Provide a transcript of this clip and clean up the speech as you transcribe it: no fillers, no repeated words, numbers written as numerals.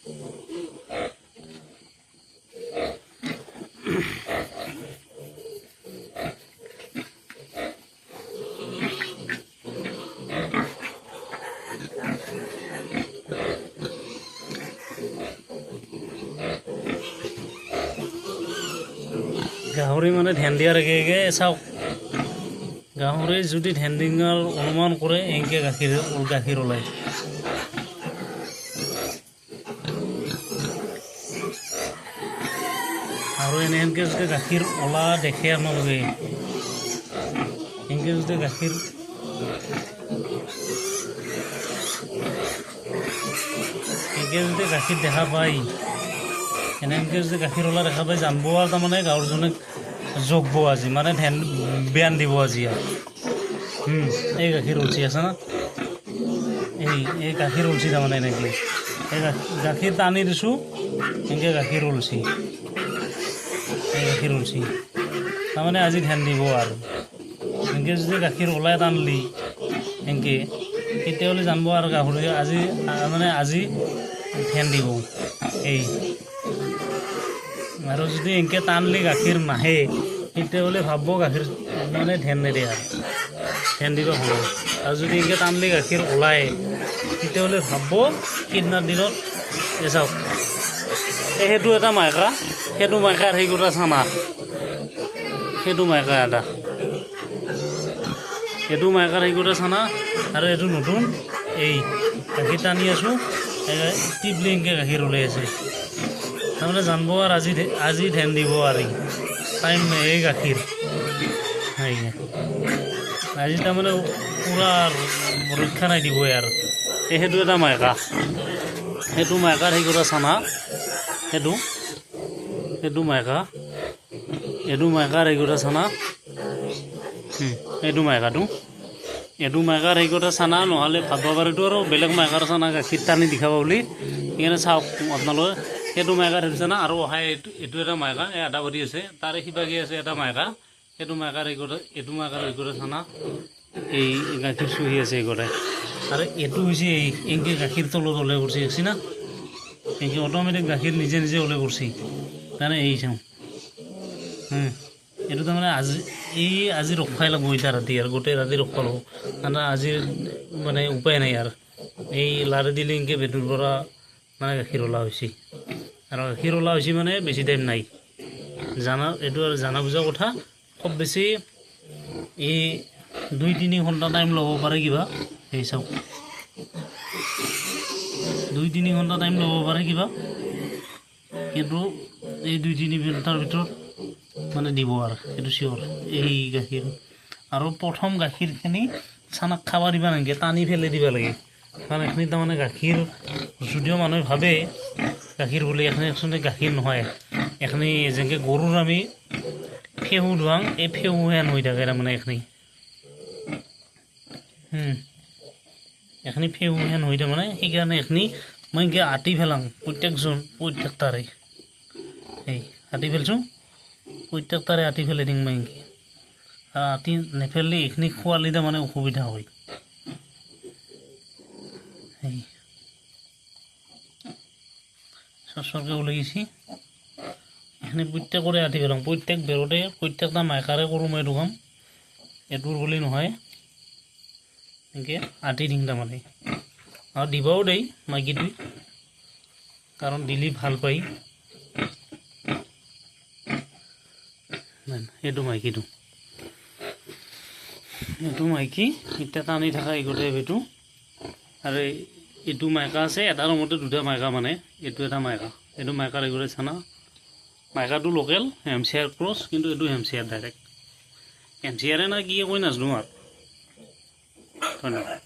গাহৰি মানে ধ্যান দিয়াৰ আগে চাওক গাহৰি যদি ধ্যান দিয়াৰ অনুমান কৰে এনেকৈ গাখীৰ ওলায় আৰু এনেকৈ যদি গাখীৰ ওলা দেখে আপোনালোকে এনেকৈ যদি গাখীৰ দেখা পায় এনেকৈ যদি গাখীৰ ওলা দেখা পাই জানিব আৰু তাৰমানে গাঁৱৰজনে জগব আজি মানে ধ্যান ব্যান দিব আজি আৰু এই গাখীৰ উলচি আছে না এই গাখীৰ উলচি তাৰমানে এনেকৈ এই গাখীৰ টানি দিছোঁ এনেকৈ গাখীৰ উলচি তাৰমানে আজি ধ্যান দিব আৰু এনেকৈ যদি গাখীৰ ওলাই টানলি এনেকৈ তেতিয়াহ'লে জানিব আৰু গাহৰি আজি ধ্যান দিব এই আৰু যদি এনেকৈ টানলি গাখীৰ নাহে তেতিয়াহ'লে ভাবিব গাখীৰ মানে ধ্যান নিদিয়ে আৰু ধ্যান দিব সময় আৰু যদি এনেকৈ টানলি গাখীৰ ওলায় তেতিয়াহ'লে ভাবিব সিদিনাৰ দিনত চাওক সেইটো এটা মাইকা সেইটো মাইকাৰ সেই গোটা চানা সেইটো মাইকা এটা এইটো মাইকাৰ সেই গোটা চানা আৰু এইটো নতুন এই গাখীৰ টানি আছোঁ টিপলি এনেকৈ গাখীৰ ওলাই আছে তাৰমানে জানিব আৰু আজি ধ্যান দিব আৰু টাইম এই গাখীৰ আজি তাৰমানে পূৰা ৰক্ষা নাই দিবই আৰু সেইটো এটা মাইকা সেইটো মাইকাৰ সেই গোটা চানা সেইটো মাইকা এই গোটা চানা এইটো মাইকাৰ এই গোটা চানা নহ'লে ভাবিব পাৰিতো আৰু বেলেগ মাইকাৰ চানা গাখীৰ টানি দেখাব বুলি সেইকাৰণে চাওক আপোনালোকে সেইটো মাইকাৰ সেইটো চানা আৰু অহাই এইটো এটা মাইকা এই আদা বাৰী আছে তাৰে সিবাগী আছে এটা মাইকা সেইটো মাইকাৰ এইটো মাইকাৰ এই গোটা চানা এই গাখীৰ চুহি আছে এই গোটাই আৰু এইটো হৈছে এনেকৈ গাখীৰ তলত ওলাই কৰিছে দেখছি না এনেকৈ অট'মেটিক গাখীৰ নিজে ওলাই কৰিছে তাৰমানে এই চাওঁ এইটো তাৰমানে আজি ৰখাই লাগব এতিয়া ৰাতি আৰু গোটেই ৰাতি ৰখাব লাগব মানে আজিৰ মানে উপায় নাই আৰু এই লাৰি দিলে এনেকৈ ভেঁটুৰ পৰা মানে গাখীৰ ওলা হৈছে আৰু গাখীৰ ওলা হৈছে মানে বেছি টাইম নাই এইটো আৰু জানা বুজা কথা খুব বেছি এই 2-3 ঘণ্টা টাইম ল'ব পাৰে কিবা সেই চাওক 2-3 ঘণ্টা টাইম ল'ব পাৰে কিবা কিন্তু এই 2-3 ঘণ্টাৰ ভিতৰত মানে দিব আৰু সেইটো চিয়'ৰ এই গাখীৰ আৰু প্ৰথম গাখীৰখিনি চানাক খাব দিব নালাগে টানি ফেলাই দিব লাগে কাৰণ এইখিনি তাৰমানে গাখীৰ যদিও মানুহে ভাবে গাখীৰ বুলি এইখিনি একচুৱেলি গাখীৰ নহয় এইখিনি যেনেকৈ গৰুৰ আমি ফেহু ধোৱাং এই ফেহুহেন হৈ থাকে তাৰমানে এইখিনি ফেহুহেন হৈ থাকে মানে সেইকাৰণে এইখিনি মই এনেকৈ আঁতি পেলাং প্ৰত্যেকটাৰে এই আঁতি পেলাইছোঁ প্ৰত্যেকটাৰে আঁতি ফেলাই দিম মই এনেকৈ আৰু আঁতি নেফেলিলে এইখিনি খোৱালি তাৰমানে অসুবিধা হয় চৰচৰকৈ ওলাই গৈছে এইখিনি প্ৰত্যেকৰে আঁতি পেলাম প্ৰত্যেক বেৰতে প্ৰত্যেকটা মাইকাৰে কৰোঁ মই এইটো কাম এইটোৰ বুলি নহয় এনেকৈ আঁতি দিম তাৰমানে আৰু দিবাও দেই মাইকীটোৱে কাৰণ দিলি ভাল পায় এইটো মাইকী এতিয়া টানি থকা এই গোটেই এইটো আৰু এইটো মাইকা আছে এটা ৰুমতে দুটা মাইকা মানে এইটো এটা মাইকা এইটো মাইকাৰ এগোৰে চানা মাইকাটো লোকেল হেমচিয়াৰ ক্ৰছ কিন্তু এইটো হেমচিয়াৰ ডাইৰেক্ট হেমচিয়াৰে না কি কৈ নাজানো আৰু ধন্যবাদ।